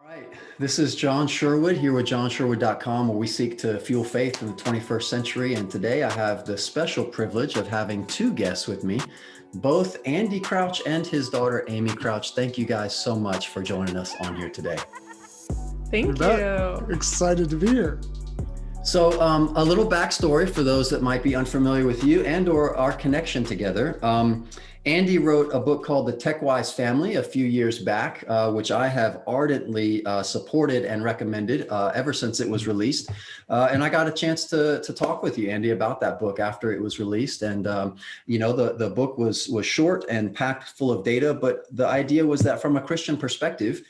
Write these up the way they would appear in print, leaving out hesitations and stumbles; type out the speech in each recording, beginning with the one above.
Right. This is John Sherwood here with johnsherwood.com, where we seek to fuel faith in the 21st century. And today I have the special privilege of having two guests with me, both Andy Crouch and his daughter, Amy Crouch. Thank you guys so much for joining us on here today. Thank you. Excited to be here. So a little backstory for those that might be unfamiliar with you and or our connection together. Andy wrote a book called The Tech-Wise Family a few years back, which I have ardently supported and recommended ever since it was released. And I got a chance to talk with you, Andy, about that book after it was released. And, the book was short and packed full of data, but the idea was that from a Christian perspective,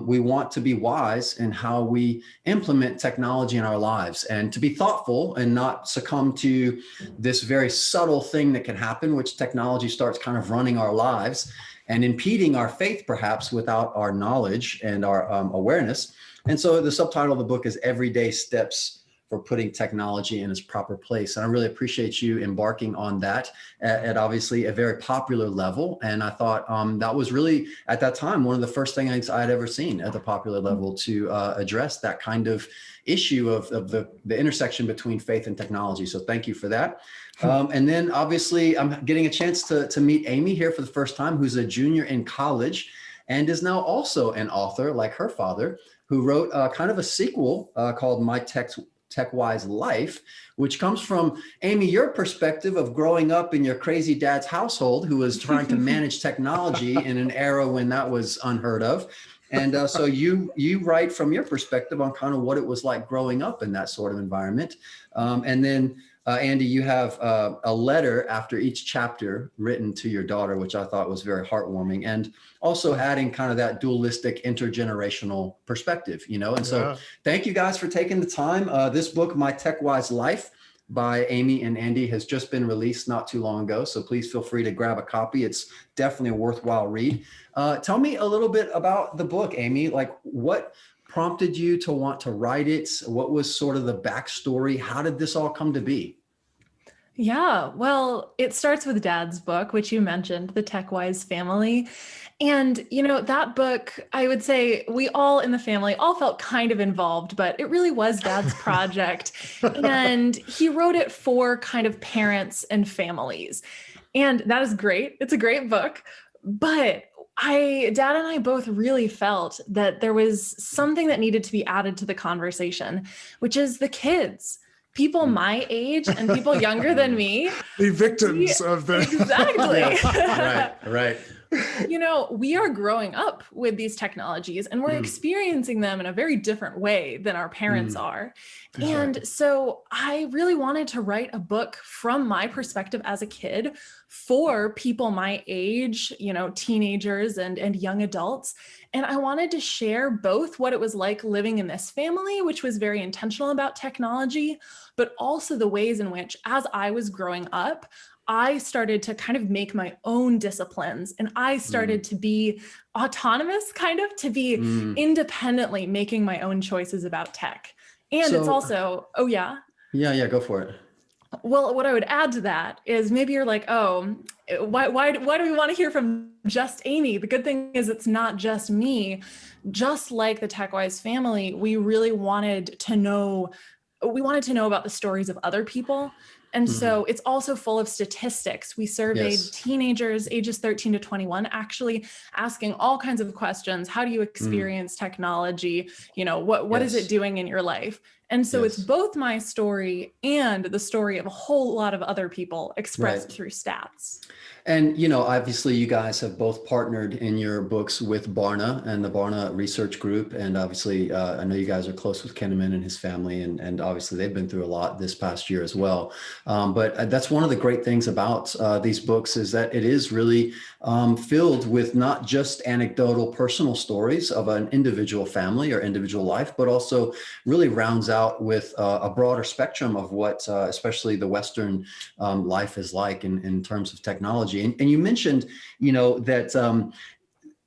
we want to be wise in how we implement technology in our lives and to be thoughtful and not succumb to this very subtle thing that can happen, which technology starts kind of running our lives and impeding our faith, perhaps without our knowledge and our awareness. And so the subtitle of the book is Everyday Steps for Putting Technology in its Proper Place. And I really appreciate you embarking on that at obviously a very popular level. And I thought that was really, at that time, one of the first things I had ever seen at the popular level to address that kind of issue of the intersection between faith and technology. So thank you for that. And then obviously I'm getting a chance to meet Amy here for the first time, who's a junior in college and is now also an author like her father, who wrote kind of a sequel called My Tech-Wise Life, which comes from, Amy, your perspective of growing up in your crazy dad's household who was trying to manage technology in an era when that was unheard of. And so you write from your perspective on kind of what it was like growing up in that sort of environment. And then Andy, you have a letter after each chapter written to your daughter, which I thought was very heartwarming, and also adding kind of that dualistic intergenerational perspective, And so thank you guys for taking the time. This book, My Tech-Wise Life by Amy and Andy, has just been released not too long ago. So please feel free to grab a copy. It's definitely a worthwhile read. Tell me a little bit about the book, Amy, like what prompted you to want to write it? What was sort of the backstory? How did this all come to be? Yeah, well, it starts with Dad's book, which you mentioned, The Tech-Wise Family. And, that book, I would say we all in the family all felt kind of involved, but it really was Dad's project. And he wrote it for kind of parents and families. And that is great. It's a great book. But Dad and I both really felt that there was something that needed to be added to the conversation, which is the kids. People my age and people younger than me. The victims of the... Exactly. Right. We are growing up with these technologies and we're experiencing them in a very different way than our parents are. And so I really wanted to write a book from my perspective as a kid for people my age, teenagers and young adults. And I wanted to share both what it was like living in this family, which was very intentional about technology, but also the ways in which, as I was growing up, I started to kind of make my own disciplines and I started to be autonomous, to be independently making my own choices about tech. And it's also, Yeah, go for it. Well, what I would add to that is maybe you're like, why do we want to hear from just Amy? The good thing is it's not just me. Just like the Tech-Wise Family, we really wanted to know about the stories of other people. And so it's also full of statistics. We surveyed teenagers ages 13 to 21, actually asking all kinds of questions. How do you experience technology? What is it doing in your life? And so it's both my story and the story of a whole lot of other people expressed through stats. And, obviously you guys have both partnered in your books with Barna and the Barna Research Group. And obviously, I know you guys are close with Kenneman and his family, and obviously they've been through a lot this past year as well. But that's one of the great things about these books is that it is really filled with not just anecdotal personal stories of an individual family or individual life, but also really rounds out with a broader spectrum of what especially the Western life is like in terms of technology. And you mentioned, that,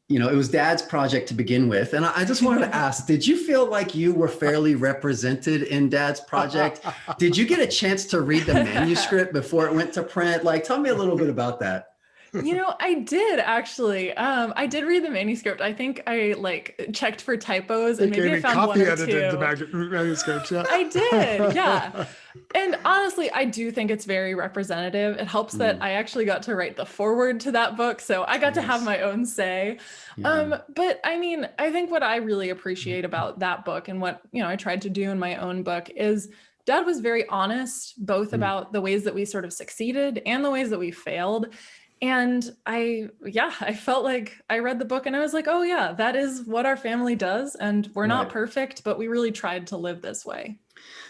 it was Dad's project to begin with. And I just wanted to ask, did you feel like you were fairly represented in Dad's project? Did you get a chance to read the manuscript before it went to print? Tell me a little bit about that. I did actually. I did read the manuscript. I think I like checked for typos and maybe I Amy found one copy or edited the two. manuscript. Yeah. I did, yeah. And honestly, I do think it's very representative. It helps that Mm, I actually got to write the foreword to that book, so I got to have yes. my own say. Yeah. But I mean, I think what I really appreciate about that book and what, I tried to do in my own book is Dad was very honest, both Mm, about the ways that we sort of succeeded and the ways that we failed. And I felt like I read the book and I was like, oh yeah, that is what our family does. And we're not right. perfect, but we really tried to live this way.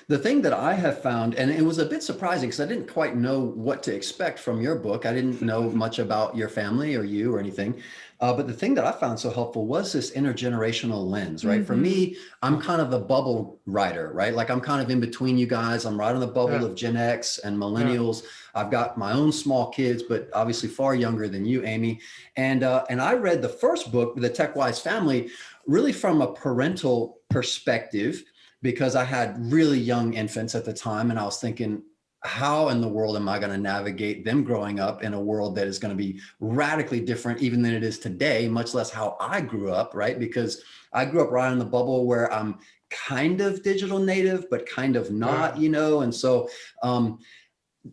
The thing that I have found, and it was a bit surprising because I didn't quite know what to expect from your book. I didn't know much about your family or you or anything. But the thing that I found so helpful was this intergenerational lens, right? For Mm-hmm. me, I'm kind of the bubble rider, right? Like I'm kind of in between you guys. I'm right on the bubble Yeah. of Gen X and Yeah. millennials. I've got my own small kids, but obviously far younger than you, Amy. And I read the first book, The Tech Wise Family, really from a parental perspective because I had really young infants at the time. And I was thinking, how in the world am I going to navigate them growing up in a world that is going to be radically different even than it is today, much less how I grew up, right? Because I grew up right in the bubble where I'm kind of digital native, but kind of not, Yeah. And so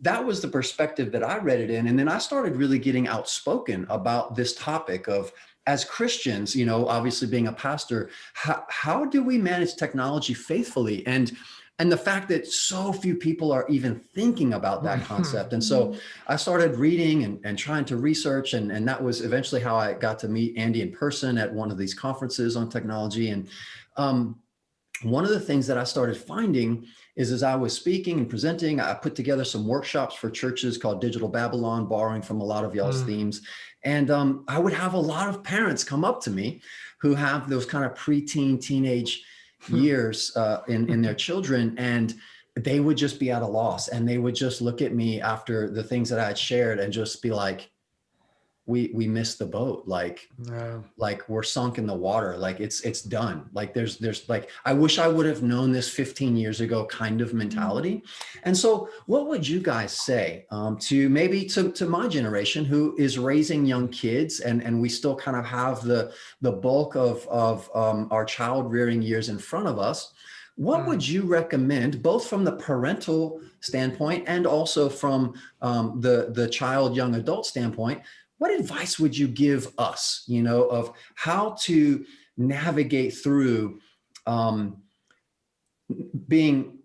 that was the perspective that I read it in. And then I started really getting outspoken about this topic of, as Christians, obviously being a pastor, how do we manage technology faithfully? And the fact that so few people are even thinking about that concept. And so I started reading and trying to research, and that was eventually how I got to meet Andy in person at one of these conferences on technology. And one of the things that I started finding is as I was speaking and presenting, I put together some workshops for churches called Digital Babylon, borrowing from a lot of y'all's themes. And I would have a lot of parents come up to me who have those kind of preteen, teenage years in their children. And they would just be at a loss. And they would just look at me after the things that I had shared and just be like, we missed the boat. Yeah. Like we're sunk in the water. Like it's done. Like there's like, I wish I would have known this 15 years ago kind of mentality. And so what would you guys say to maybe to my generation who is raising young kids and we still kind of have the bulk of our child rearing years in front of us? What would you recommend, both from the parental standpoint and also from the child, young adult standpoint? What advice would you give us, of how to navigate through being,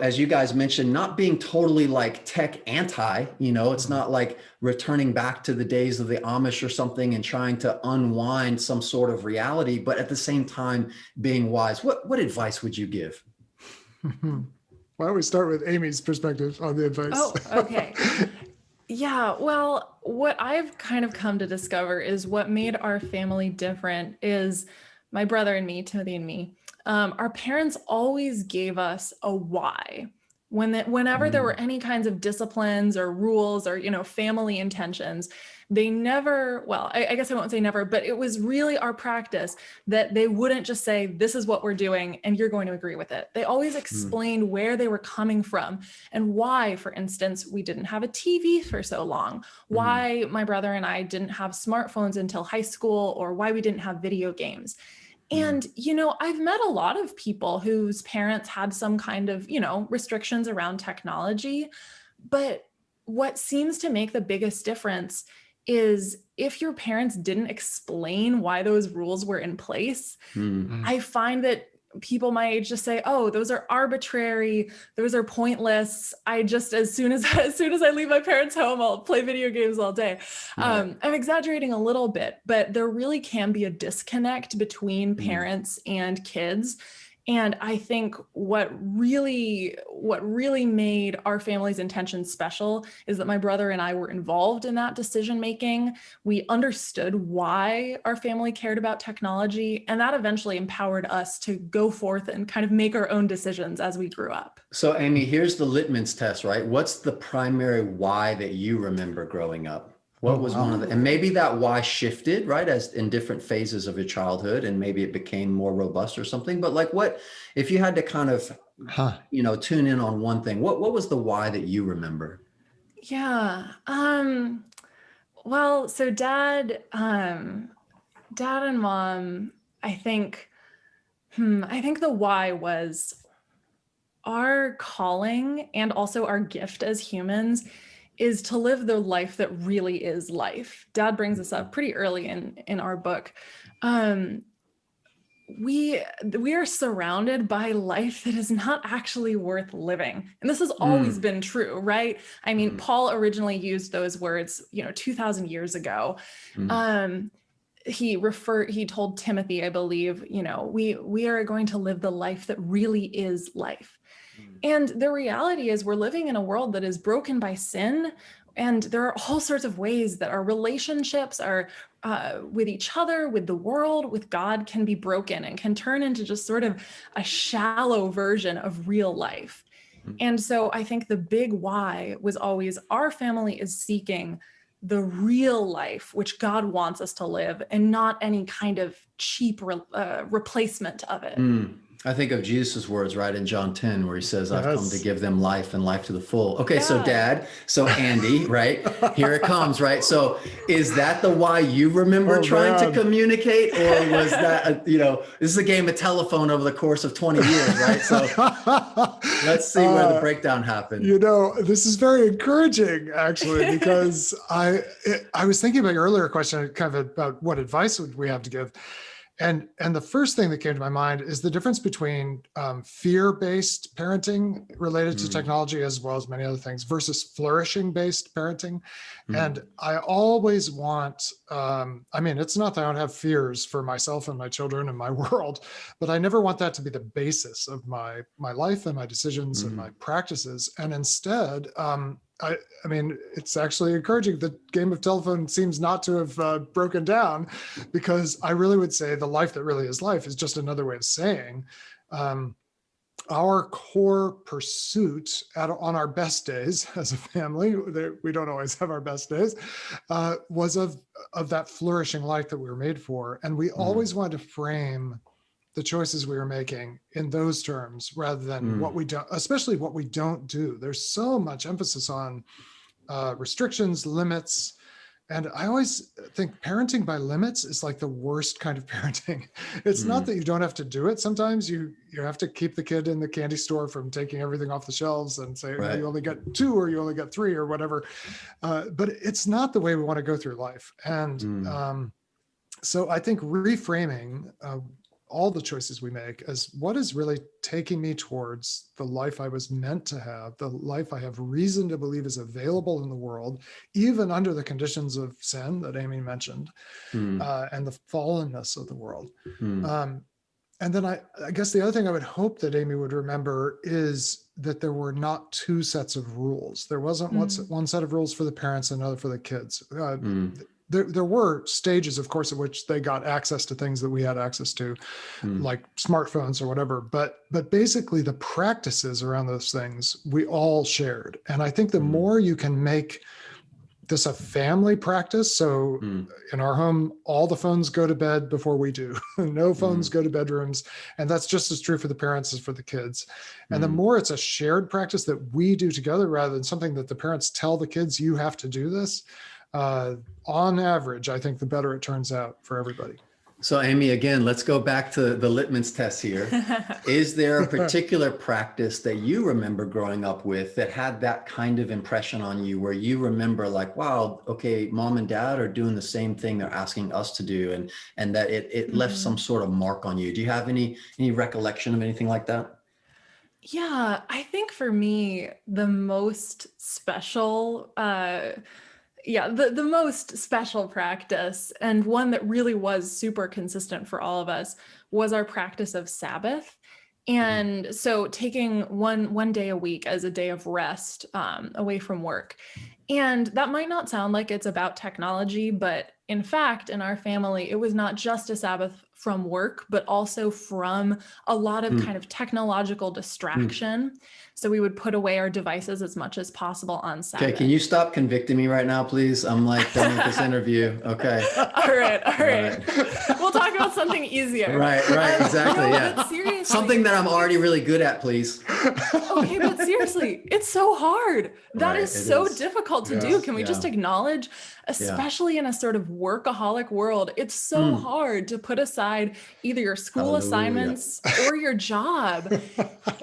as you guys mentioned, not being totally like tech anti, it's not like returning back to the days of the Amish or something and trying to unwind some sort of reality, but at the same time being wise. What advice would you give? Why don't we start with Amy's perspective on the advice? Oh, okay. Yeah, well, what I've kind of come to discover is what made our family different is my brother and me, Timothy and me. Our parents always gave us a why. Whenever there were any kinds of disciplines or rules or, family intentions, they never, well, I guess I won't say never, but it was really our practice that they wouldn't just say, this is what we're doing and you're going to agree with it. They always explained where they were coming from and why, for instance, we didn't have a TV for so long, why my brother and I didn't have smartphones until high school, or why we didn't have video games. And, I've met a lot of people whose parents had some kind of, restrictions around technology. But what seems to make the biggest difference is if your parents didn't explain why those rules were in place, I find that people my age just say, oh, those are arbitrary, those are pointless. I just, as soon as I leave my parents' home, I'll play video games all day. I'm exaggerating a little bit, but there really can be a disconnect between parents and kids. And I think what really made our family's intentions special is that my brother and I were involved in that decision making. We understood why our family cared about technology, and that eventually empowered us to go forth and kind of make our own decisions as we grew up. So Amy, here's the litmus test, right? What's the primary why that you remember growing up? What was one of the, and maybe that why shifted, right? As in different phases of your childhood, and maybe it became more robust or something, but like what, if you had to kind of, tune in on one thing, what was the why that you remember? Yeah. Well, so dad and mom, I think the why was our calling and also our gift as humans is to live the life that really is life. Dad brings this up pretty early in our book. We are surrounded by life that is not actually worth living. And this has always been true, right? I mean, Paul originally used those words, 2000 years ago. He told Timothy, I believe, we are going to live the life that really is life. And the reality is we're living in a world that is broken by sin. And there are all sorts of ways that our relationships are with each other, with the world, with God can be broken and can turn into just sort of a shallow version of real life. And so I think the big why was always our family is seeking the real life, which God wants us to live, and not any kind of cheap replacement of it. I think of Jesus' words, right, in John 10, where he says, I've come to give them life and life to the full. Okay, so Dad, so Andy, right, here it comes, right? So is that the why you remember trying to communicate, or was that, this is a game of telephone over the course of 20 years, right? So let's see where the breakdown happened. This is very encouraging, actually, because I was thinking about your earlier question, kind of about what advice would we have to give. And the first thing that came to my mind is the difference between fear-based parenting related to technology, as well as many other things, versus flourishing-based parenting. And I always want, it's not that I don't have fears for myself and my children and my world, but I never want that to be the basis of my life and my decisions and my practices. And instead, it's actually encouraging. The game of telephone seems not to have broken down, because I really would say the life that really is life is just another way of saying our core pursuit on our best days as a family, we don't always have our best days, was of that flourishing life that we were made for. And we always wanted to frame the choices we were making in those terms, rather than what we don't, especially what we don't do. There's so much emphasis on restrictions, limits. And I always think parenting by limits is like the worst kind of parenting. It's not that you don't have to do it. Sometimes you have to keep the kid in the candy store from taking everything off the shelves and say, you only get 2 or you only get 3 or whatever. But it's not the way we want to go through life. And so I think reframing all the choices we make as what is really taking me towards the life I was meant to have, the life I have reason to believe is available in the world, even under the conditions of sin that Amy mentioned, and the fallenness of the world. And then I guess the other thing I would hope that Amy would remember is that there were not 2 sets of rules. There wasn't one set of rules for the parents and another for the kids. There were stages, of course, at which they got access to things that we had access to, like smartphones or whatever. But basically the practices around those things, we all shared. And I think the more you can make this a family practice. So in our home, all the phones go to bed before we do. No phones go to bedrooms. And that's just as true for the parents as for the kids. And the more it's a shared practice that we do together, rather than something that the parents tell the kids, you have to do this, on average, I think the better it turns out for everybody. So Amy, again, let's go back to the litmus test here. Is there a particular practice that you remember growing up with that had that kind of impression on you, where you remember like, wow, okay, mom and dad are doing the same thing they're asking us to do, and that it left some sort of mark on you? Do you have any recollection of anything like that? Yeah, I think for me, the most special the most special practice, and one that really was super consistent for all of us, was our practice of Sabbath. And so taking one day a week as a day of rest away from work. And that might not sound like it's about technology, but in fact, in our family, it was not just a Sabbath from work, but also from a lot of kind of technological distraction. So we would put away our devices as much as possible on Sabbath. Okay, can you stop convicting me right now, please? I'm like done with this interview. Okay. All right. We'll talk about something easier. Right, exactly. No, Yeah. but seriously, Something that I'm already really good at, please. okay, but seriously, it's so hard. That Right, is so is. difficult to Yes, do. Can we yeah. just acknowledge, especially in a sort of workaholic world, it's so hard to put aside either your school Hallelujah. assignments or your job.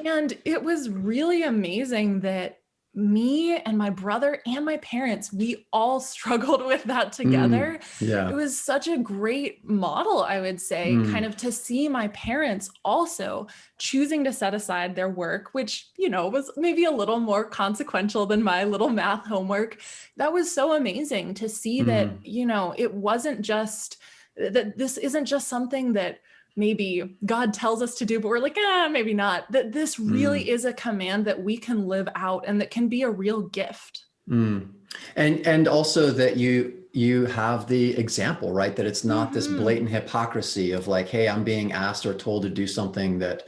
And it was really amazing that me and my brother and my parents, we all struggled with that together. Yeah. It was such a great model, I would say, kind of to see my parents also choosing to set aside their work, which, you know, was maybe a little more consequential than my little math homework. That was so amazing to see that, you know, it wasn't just that this isn't just something that maybe God tells us to do, but we're like, maybe not. That this really is a command that we can live out and that can be a real gift. And also that you have the example, right? That it's not this blatant hypocrisy of like, hey, I'm being asked or told to do something that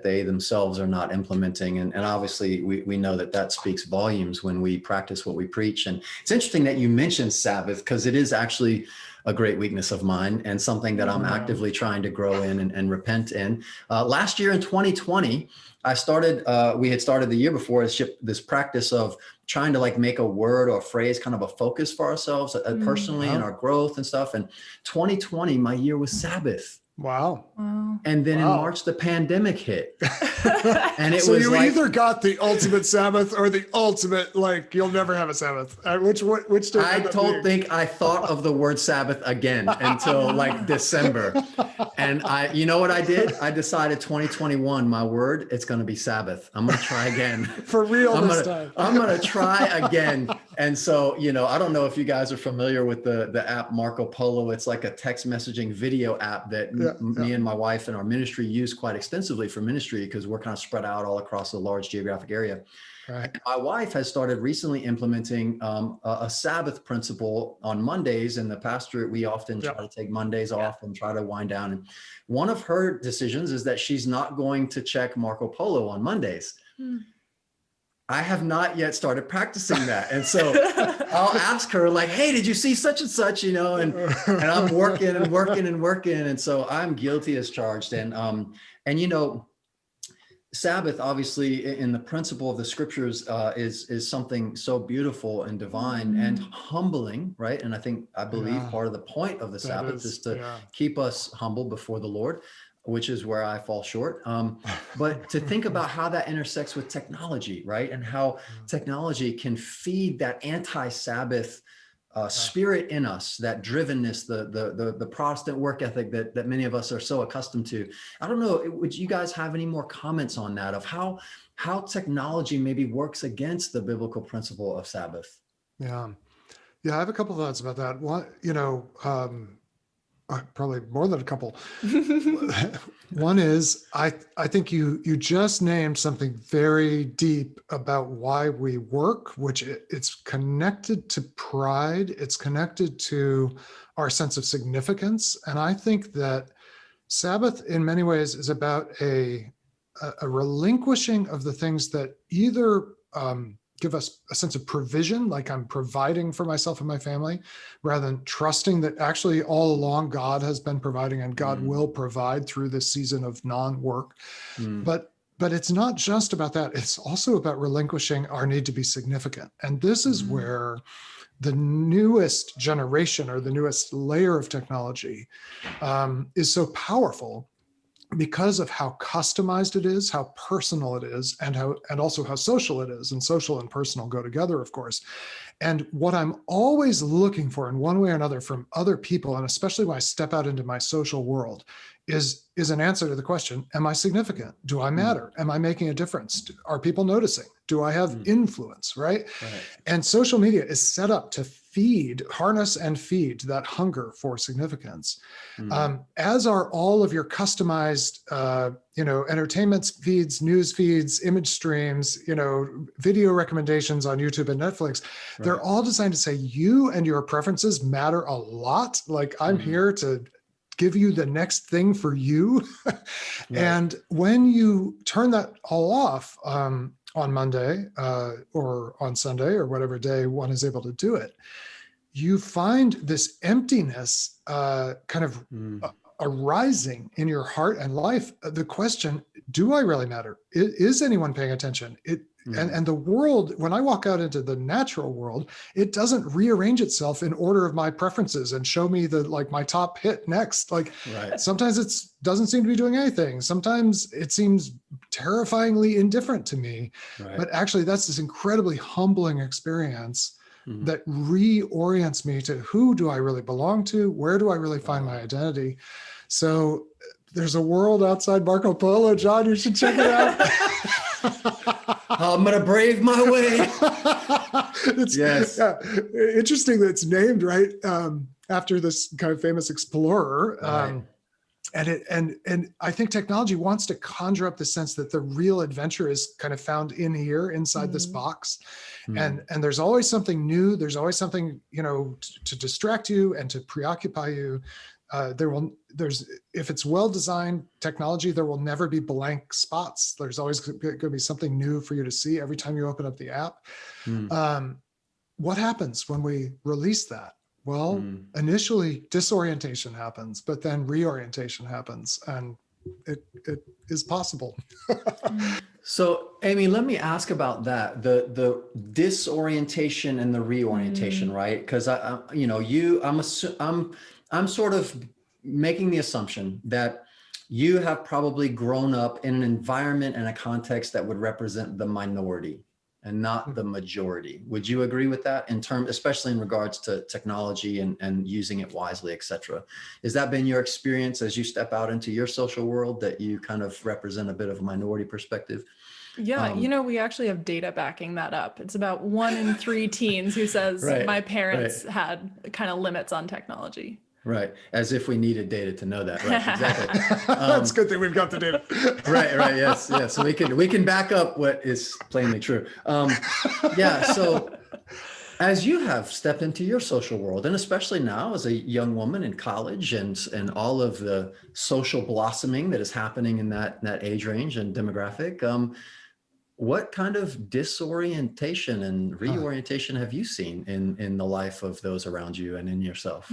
they themselves are not implementing. And obviously we know that speaks volumes when we practice what we preach. And it's interesting that you mentioned Sabbath, because it is actually a great weakness of mine and something that I'm actively trying to grow in and repent in. Last year in 2020, we had started the year before this practice of trying to like make a word or a phrase kind of a focus for ourselves personally and our growth and stuff. And 2020, my year was Sabbath. Wow. And then in March, the pandemic hit. And it So was you like, either got the ultimate Sabbath or the ultimate, like, you'll never have a Sabbath. Which did I I thought of the word Sabbath again until like December. And you know what I did? I decided 2021, my word, it's going to be Sabbath. I'm going to try again. For real this time. I'm going to try again. And so, you know, I don't know if you guys are familiar with the app Marco Polo. It's like a text messaging video app that me and my wife and our ministry use quite extensively for ministry, because we're kind of spread out all across a large geographic area. Right. And my wife has started recently implementing a Sabbath principle on Mondays. And the pastorate, we often try to take Mondays off and try to wind down. And one of her decisions is that she's not going to check Marco Polo on Mondays. I have not yet started practicing that. And so I'll ask her like, hey, did you see such and such, you know, and I'm working. And so I'm guilty as charged. And you know, Sabbath, obviously, in the principle of the scriptures, is something so beautiful and divine and humbling, right? And I believe part of the point of the Sabbath is to keep us humble before the Lord, which is where I fall short. But to think about how that intersects with technology, right? And how technology can feed that anti-Sabbath spirit in us, that drivenness, the Protestant work ethic that many of us are so accustomed to. I don't know, would you guys have any more comments on that, of how technology maybe works against the biblical principle of Sabbath? Yeah, I have a couple thoughts about that. One, you know, probably more than a couple. One is, I think you just named something very deep about why we work, which it's connected to pride. It's connected to our sense of significance. And I think that Sabbath in many ways is about a relinquishing of the things that either give us a sense of provision, like I'm providing for myself and my family, rather than trusting that actually all along God has been providing and God will provide through this season of non-work. But it's not just about that. It's also about relinquishing our need to be significant. And this is where the newest generation or the newest layer of technology is so powerful, because of how customized it is, how personal it is, and also how social it is. And social and personal go together, of course. And what I'm always looking for in one way or another from other people, and especially when I step out into my social world, is an answer to the question, am I significant? Do I matter? Am I making a difference? Are people noticing? Do I have influence, right? And social media is set up to harness and feed that hunger for significance, as are all of your customized, entertainment feeds, news feeds, image streams, video recommendations on YouTube and Netflix. They're all designed to say you and your preferences matter a lot. Like, I'm here to give you the next thing for you. And when you turn that all off, on Monday or on Sunday or whatever day one is able to do it, you find this emptiness kind of arising in your heart and life. The question, do I really matter? Is anyone paying attention? And the world, when I walk out into the natural world, it doesn't rearrange itself in order of my preferences and show me my top hit next. Sometimes it doesn't seem to be doing anything. Sometimes it seems terrifyingly indifferent to me. But actually, that's this incredibly humbling experience that reorients me to who do I really belong to? Where do I really find my identity? So there's a world outside Marco Polo, John, you should check it out. I'm going to brave my way. Yes. Yeah, interesting that it's named after this kind of famous explorer. And I think technology wants to conjure up the sense that the real adventure is kind of found in here, inside this box. And there's always something new. There's always something, to distract you and to preoccupy you. If it's well-designed technology, there will never be blank spots. There's always going to be something new for you to see every time you open up the app. What happens when we release that? Well, initially disorientation happens, but then reorientation happens, and it is possible. So, Amy, let me ask about that, the disorientation and the reorientation, right? Because I'm sort of making the assumption that you have probably grown up in an environment and a context that would represent the minority and not the majority. Would you agree with that especially in regards to technology and using it wisely, et cetera? Has that been your experience as you step out into your social world, that you kind of represent a bit of a minority perspective? Yeah, we actually have data backing that up. It's about 1 in 3 teens who says my parents had kind of limits on technology. Right. As if we needed data to know that. Right. Exactly. That's a good thing we've got the data. Right. Yes. So we can back up what is plainly true. So as you have stepped into your social world, and especially now as a young woman in college and all of the social blossoming that is happening in that age range and demographic, what kind of disorientation and reorientation have you seen in the life of those around you and in yourself?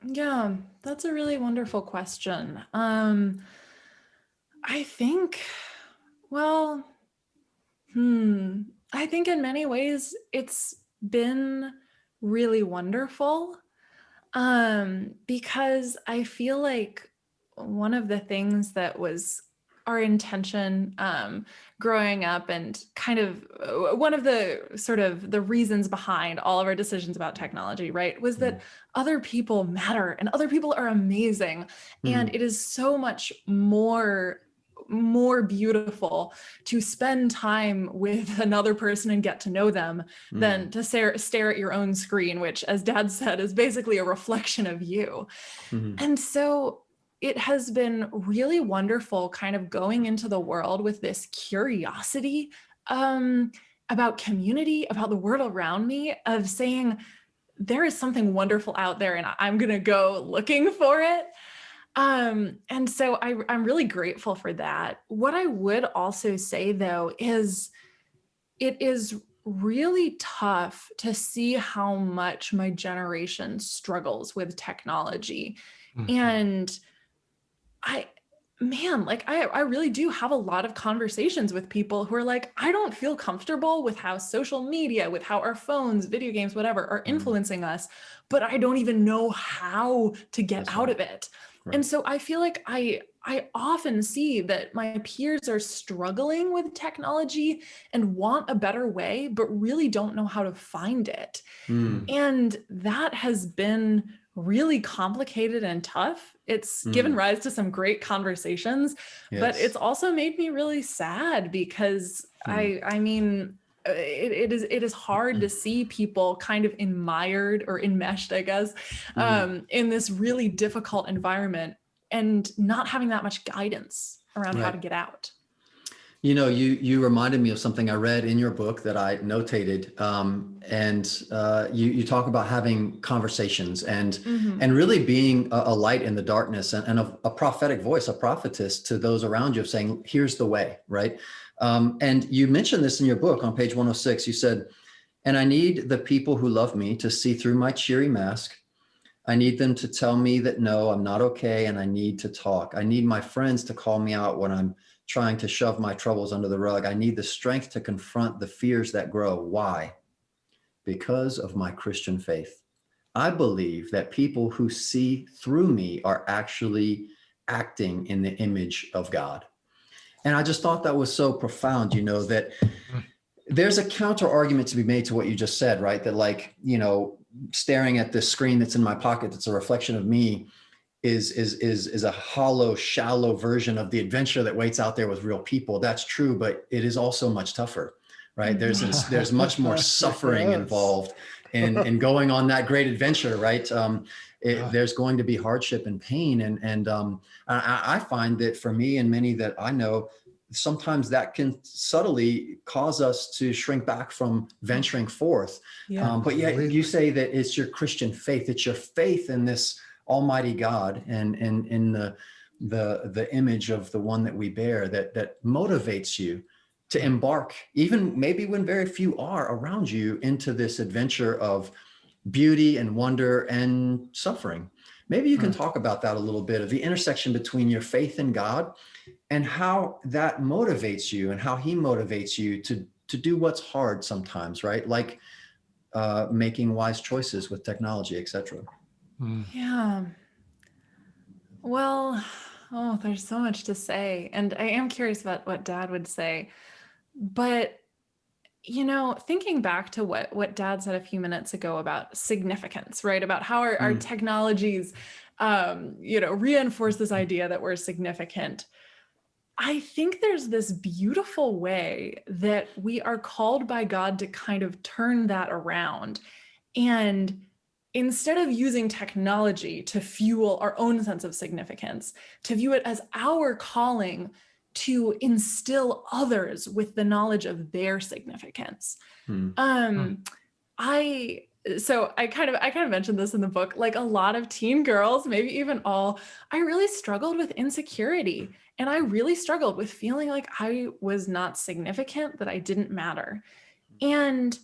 Yeah, that's a really wonderful question. I think, I think in many ways it's been really wonderful, because I feel like one of the things that was our intention growing up, and kind of one of the sort of the reasons behind all of our decisions about technology, right, was that other people matter and other people are amazing. And it is so much more beautiful to spend time with another person and get to know them than to stare at your own screen, which, as Dad said, is basically a reflection of you. And so it has been really wonderful kind of going into the world with this curiosity about community, about the world around me, of saying, there is something wonderful out there and I'm going to go looking for it. And so I'm really grateful for that. What I would also say, though, is it is really tough to see how much my generation struggles with technology. And I really do have a lot of conversations with people who are like, I don't feel comfortable with how social media, with how our phones, video games, whatever, are influencing us, but I don't even know how to get out of it. Right. And so I feel like I often see that my peers are struggling with technology and want a better way, but really don't know how to find it. And that has been really complicated and tough. It's given rise to some great conversations, but it's also made me really sad, because I mean, it is hard to see people kind of enmired or enmeshed, I guess, in this really difficult environment and not having that much guidance around how to get out. You reminded me of something I read in your book that I notated, you talk about having conversations and really being a light in the darkness and a prophetic voice, a prophetess to those around you of saying, here's the way, right? And you mentioned this in your book on page 106. You said, and I need the people who love me to see through my cheery mask. I need them to tell me that, no, I'm not okay, and I need to talk. I need my friends to call me out when I'm trying to shove my troubles under the rug. I need the strength to confront the fears that grow. Why? Because of my Christian faith. I believe that people who see through me are actually acting in the image of God. And I just thought that was so profound, that there's a counter argument to be made to what you just said, right? That staring at this screen that's in my pocket, that's a reflection of me, is a hollow, shallow version of the adventure that waits out there with real people. That's true, but it is also much tougher, right? There's much more suffering involved in going on that great adventure, right? There's going to be hardship and pain, and I find that for me and many that I know, sometimes that can subtly cause us to shrink back from venturing forth. But yet you say that it's your Christian faith, it's your faith in this Almighty God and in the image of the one that we bear that motivates you to embark, even maybe when very few are around you, into this adventure of beauty and wonder and suffering. Maybe you can talk about that a little bit, of the intersection between your faith in God and how that motivates you and how he motivates you to do what's hard sometimes, right? Like making wise choices with technology, etc. Yeah. Well, there's so much to say. And I am curious about what Dad would say. But, thinking back to what Dad said a few minutes ago about significance, right? About how our technologies, reinforce this idea that we're significant. I think there's this beautiful way that we are called by God to kind of turn that around. And instead of using technology to fuel our own sense of significance, to view it as our calling to instill others with the knowledge of their significance. I kind of mentioned this in the book, like a lot of teen girls, maybe even all, I really struggled with insecurity. And I really struggled with feeling like I was not significant, that I didn't matter. And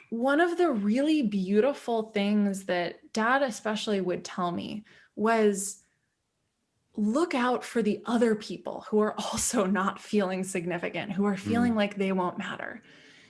one of the really beautiful things that Dad especially would tell me was, look out for the other people who are also not feeling significant, who are feeling like they won't matter.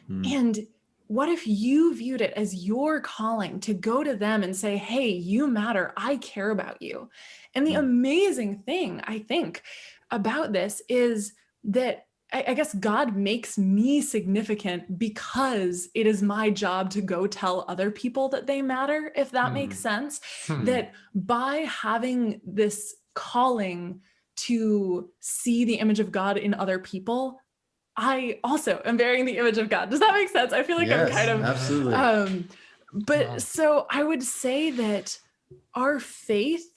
And what if you viewed it as your calling to go to them and say, hey, you matter, I care about you. And the amazing thing, I think, about this is that I guess God makes me significant because it is my job to go tell other people that they matter, if that makes sense. That by having this calling to see the image of God in other people, I also am bearing the image of God. Does that make sense? I feel like I'm kind of absolutely. So I would say that our faith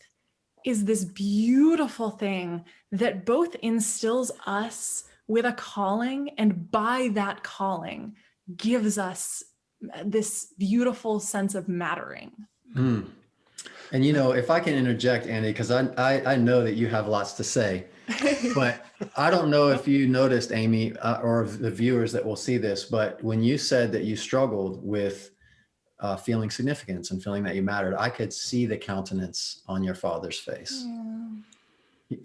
is this beautiful thing that both instills us with a calling, and by that calling gives us this beautiful sense of mattering. And if I can interject, Andy, because I know that you have lots to say, but I don't know if you noticed, Amy, or the viewers that will see this, but when you said that you struggled with feeling significance and feeling that you mattered, I could see the countenance on your father's face.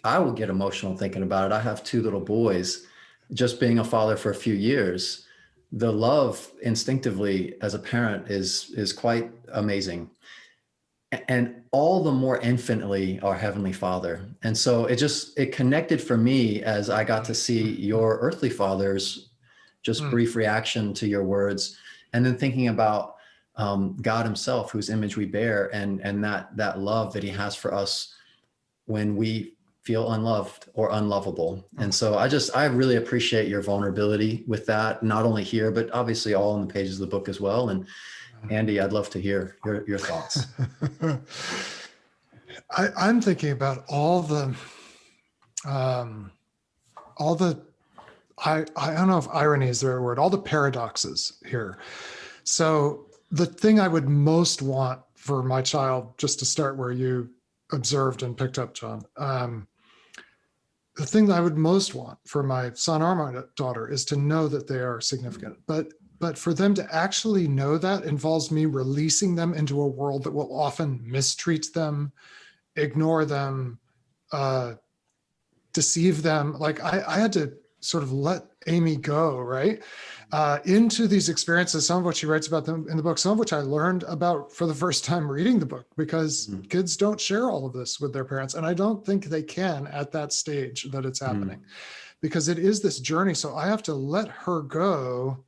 I will get emotional thinking about it. I have two little boys. Just being a father for a few years, the love instinctively as a parent is quite amazing. And all the more infinitely our Heavenly Father. And so it connected for me as I got to see your earthly father's just brief reaction to your words. And then thinking about God himself, whose image we bear, and that love that he has for us when we feel unloved or unlovable. And so I really appreciate your vulnerability with that, not only here, but obviously all in the pages of the book as well. And Andy, I'd love to hear your thoughts. I'm thinking about all the I don't know if irony is the right word, all the paradoxes here. So the thing I would most want for my child, just to start where you observed and picked up, John, the thing that I would most want for my son or my daughter is to know that they are significant. But for them to actually know that involves me releasing them into a world that will often mistreat them, ignore them, deceive them. Like I had to sort of let Amy go, right? Into these experiences, some of what she writes about them in the book, some of which I learned about for the first time reading the book, because kids don't share all of this with their parents. And I don't think they can at that stage that it's happening, because it is this journey. So I have to let her go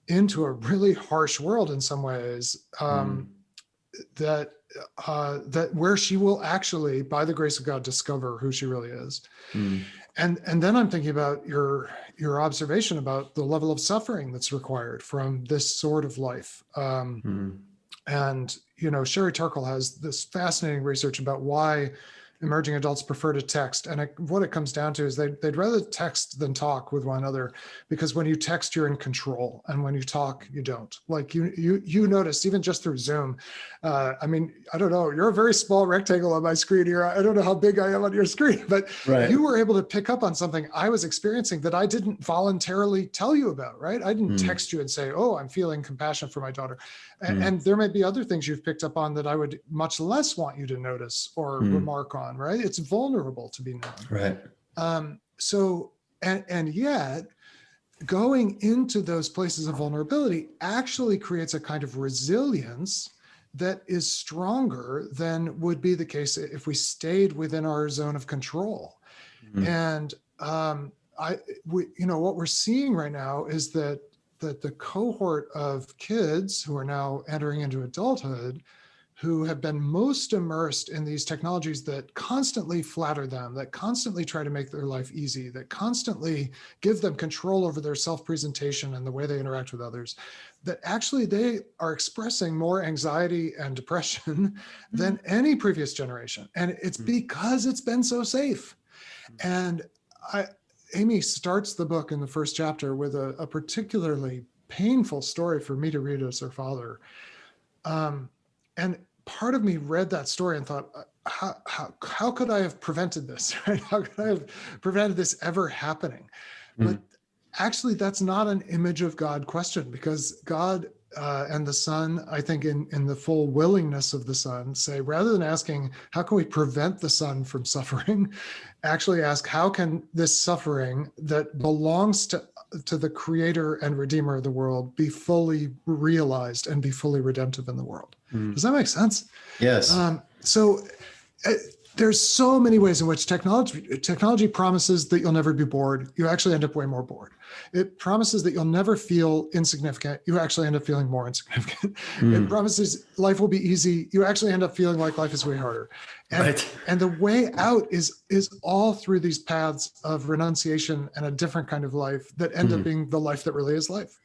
into a really harsh world in some ways, that where she will actually, by the grace of God, discover who she really is. And then I'm thinking about your observation about the level of suffering that's required from this sort of life. And, Sherry Turkle has this fascinating research about why emerging adults prefer to text. And what it comes down to is they'd rather text than talk with one another, because when you text, you're in control. And when you talk, you don't. Like you notice, even just through Zoom, I don't know, you're a very small rectangle on my screen here. I don't know how big I am on your screen, but you were able to pick up on something I was experiencing that I didn't voluntarily tell you about, right? I didn't text you and say, oh, I'm feeling compassion for my daughter. And there may be other things you've picked up on that I would much less want you to notice or remark on, right? It's vulnerable to be known. Right. So yet going into those places of vulnerability actually creates a kind of resilience that is stronger than would be the case if we stayed within our zone of control. And what we're seeing right now is that the cohort of kids who are now entering into adulthood, who have been most immersed in these technologies that constantly flatter them, that constantly try to make their life easy, that constantly give them control over their self-presentation and the way they interact with others, that actually they are expressing more anxiety and depression than any previous generation. And it's because it's been so safe. And Amy starts the book in the first chapter with a particularly painful story for me to read as her father. And part of me read that story and thought, how could I have prevented this? Right? How could I have prevented this ever happening? But actually, that's not an image of God question, because God and the Son, I think in the full willingness of the Son, say, rather than asking, how can we prevent the Son from suffering, actually ask, how can this suffering that belongs to the Creator and Redeemer of the world be fully realized and be fully redemptive in the world? Does that make sense? Yes. There's so many ways in which technology promises that you'll never be bored. You actually end up way more bored. It promises that you'll never feel insignificant. You actually end up feeling more insignificant. It promises life will be easy. You actually end up feeling like life is way harder. And the way out is all through these paths of renunciation and a different kind of life that end up being the life that really is life.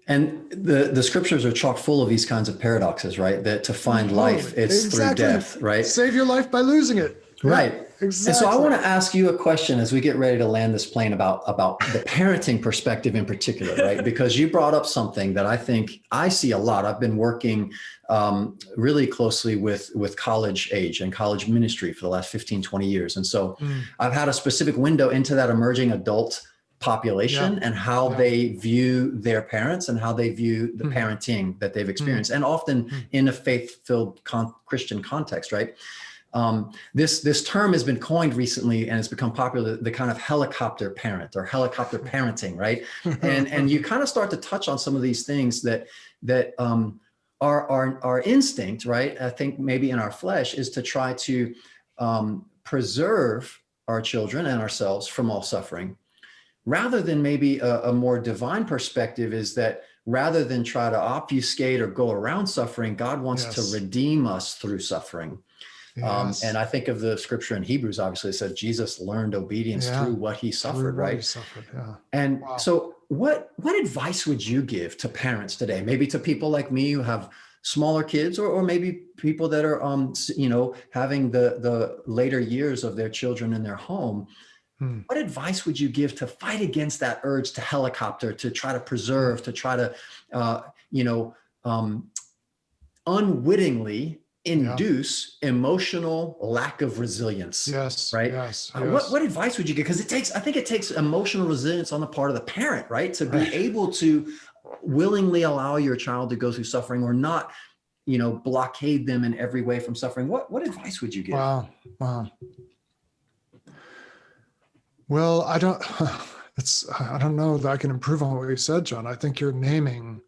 And the scriptures are chock full of these kinds of paradoxes, right? That to find life, it's through death, right? Save your life by losing it. Right. Yeah, exactly. And so I want to ask you a question as we get ready to land this plane about the parenting perspective in particular, right? Because you brought up something that I think I see a lot. I've been working really closely with college age and college ministry for the last 15, 20 years. And so I've had a specific window into that emerging adult population and how they view their parents and how they view the parenting that they've experienced, and often in a faith-filled Christian context, right? This term has been coined recently and it's become popular, the kind of helicopter parent or helicopter parenting, right? And you kind of start to touch on some of these things that our instinct, right? I think maybe in our flesh is to try to preserve our children and ourselves from all suffering, rather than maybe a more divine perspective is that rather than try to obfuscate or go around suffering, God wants to redeem us through suffering. And I think of the scripture in Hebrews, obviously, it said Jesus learned obedience through what he suffered, right? And so what advice would you give to parents today? Maybe to people like me who have smaller kids, or maybe people that are, having the later years of their children in their home. what advice would you give to fight against that urge to helicopter, to try to preserve, to try to, unwittingly induce emotional lack of resilience? Yes. Right. Yes. What advice would you give? Because I think it takes emotional resilience on the part of the parent, right? To be able to willingly allow your child to go through suffering, or not, blockade them in every way from suffering. What advice would you give? Wow. Well, I don't know that I can improve on what you said, John. I think you're naming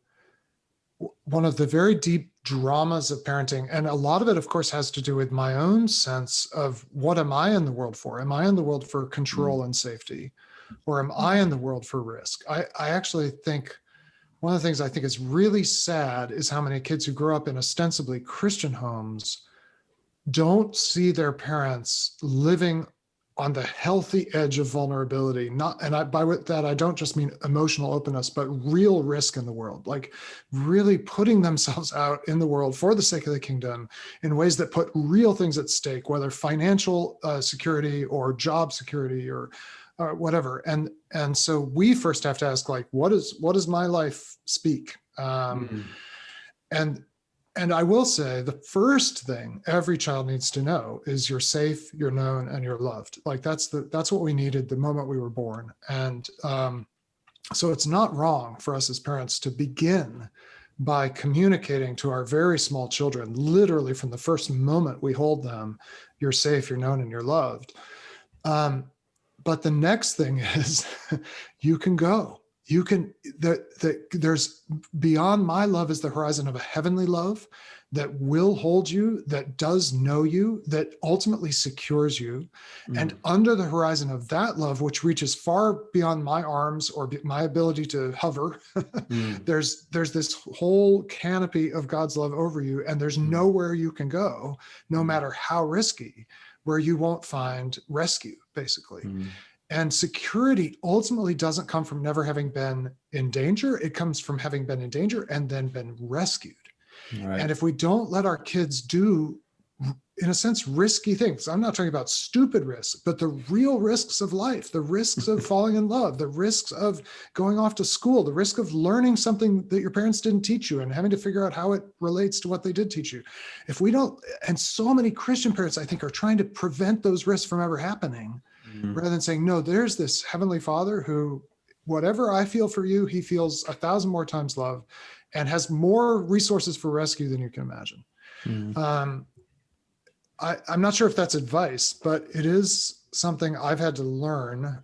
one of the very deep dramas of parenting. And a lot of it, of course, has to do with my own sense of what am I in the world for? Am I in the world for control and safety? Or am I in the world for risk? I actually think one of the things I think is really sad is how many kids who grow up in ostensibly Christian homes don't see their parents living on the healthy edge of vulnerability. By that, I don't just mean emotional openness, but real risk in the world, like really putting themselves out in the world for the sake of the kingdom in ways that put real things at stake, whether financial security or job security or whatever. And so we first have to ask, like, what does my life speak? And I will say the first thing every child needs to know is you're safe, you're known, and you're loved. Like that's what we needed the moment we were born. And so it's not wrong for us as parents to begin by communicating to our very small children, literally from the first moment we hold them, you're safe, you're known, and you're loved. But the next thing is you can go. You can, there's beyond my love is the horizon of a heavenly love that will hold you, that does know you, that ultimately secures you. And under the horizon of that love, which reaches far beyond my arms or my ability to hover, there's this whole canopy of God's love over you. And there's nowhere you can go, no matter how risky, where you won't find rescue, basically. And security ultimately doesn't come from never having been in danger. It comes from having been in danger and then been rescued. Right. And if we don't let our kids do, in a sense, risky things, I'm not talking about stupid risks, but the real risks of life, the risks of falling in love, the risks of going off to school, the risk of learning something that your parents didn't teach you and having to figure out how it relates to what they did teach you. If we don't, and so many Christian parents, I think, are trying to prevent those risks from ever happening. Rather than saying, no, there's this heavenly Father who, whatever I feel for you, he feels 1,000 more times love and has more resources for rescue than you can imagine. I'm not sure if that's advice, but it is something I've had to learn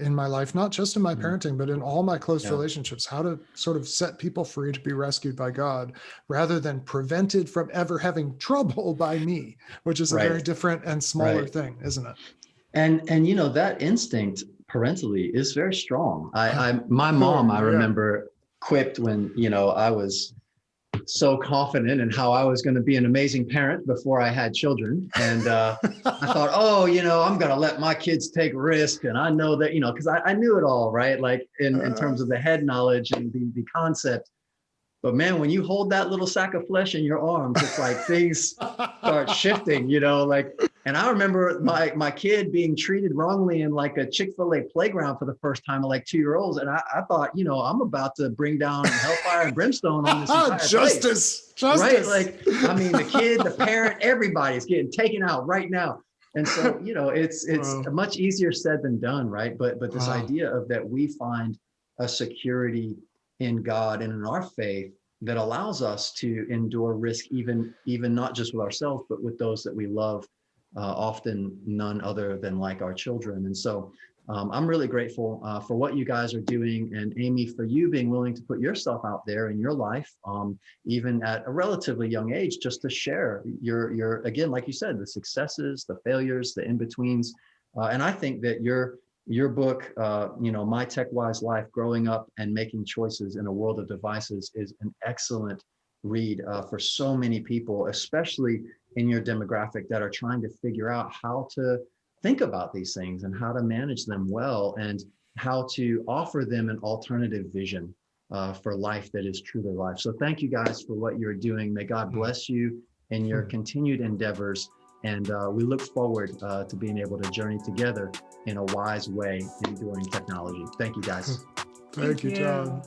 in my life, not just in my parenting, but in all my close relationships, how to sort of set people free to be rescued by God rather than prevented from ever having trouble by me, which is a very different and smaller thing, isn't it? And that instinct parentally is very strong. My mom, I remember, quipped when, I was so confident in how I was going to be an amazing parent before I had children. And I thought, I'm going to let my kids take risk. And I know that, because I knew it all, right? Like in terms of the head knowledge and the concept. But man, when you hold that little sack of flesh in your arms, it's like things start shifting, and I remember my kid being treated wrongly in like a Chick-fil-A playground for the first time at like 2-year-olds. And I thought, I'm about to bring down hellfire and brimstone on this entire Justice. Right? Like, I mean, the kid, the parent, everybody's getting taken out right now. And so, it's much easier said than done, right? But this idea of that we find a security in God and in our faith that allows us to endure risk, even not just with ourselves, but with those that we love, often none other than like our children. And so I'm really grateful for what you guys are doing, and Amy, for you being willing to put yourself out there in your life, even at a relatively young age, just to share your again, like you said, the successes, the failures, the in-betweens. And I think that your book, My Tech Wise Life, Growing Up and Making Choices in a World of Devices, is an excellent read for so many people, especially in your demographic that are trying to figure out how to think about these things and how to manage them well and how to offer them an alternative vision for life that is truly life. So thank you guys for what you're doing. May God bless you in your continued endeavors. And we look forward to being able to journey together in a wise way enduring technology. Thank you, guys. Thank you, John.